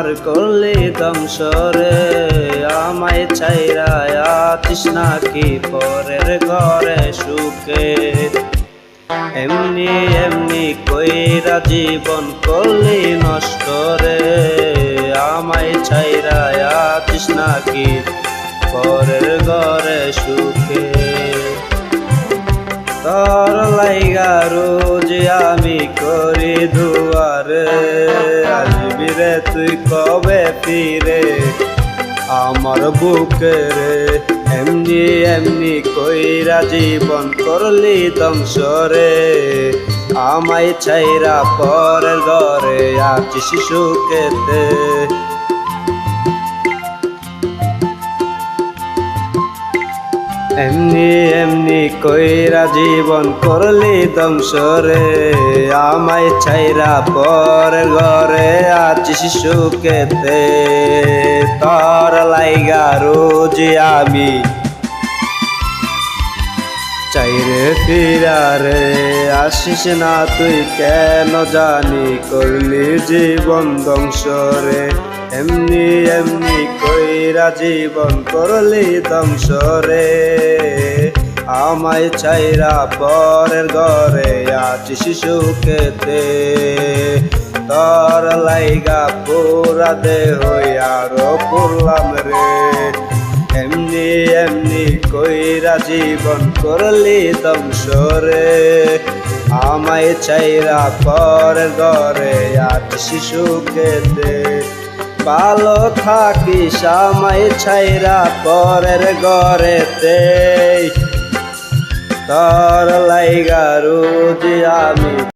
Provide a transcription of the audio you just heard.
আমার করলি ধ্বংস রে, আমায় ছাইরা আছিস নাকি পরের ঘরে সুখে। এমনি এমনি কইরা জীবন করলি নষ্ট রে, আমায় ছাইরা আছিস নাকি পরের ঘরে সুখে। তোর লাইগা রোজ আমি করি দুয়ারে, আসবি রে তুই কবে ফিরে আমার বুকে রে। এমনি এমনি কইরা জীবন করলি ধ্বংস রে, আমায় ছাইরা পরের ঘরে আছিস সুখেতে। এমনি এমনি কইরা জীবন করলি ধ্বংস রে, আমায় ছাইরা পরের ঘরে আছিস সুখেতে। তোর লাইগা রোজ আমি চাইরে ফিরারে, আসিস না তুই কেন জানি করলি জীবন ধ্বংস রে। এমনি এমনি কইরা জীবন করলি ধ্বংস রে, আমায় ছাইরা পরের ঘরে আছিস সুখেতে। তোর লাইগা পুরা দেহ আরো পুরলাম রে, এমনি এমনি কইরা জীবন করলি ধ্বংস রে, আমায় ছাইরা পরের ঘরে আছিস সুখেতে। ভালো থাকিস আমায় ছাইরা পরের ঘরেতে, তোর লাইগা রোজ আমি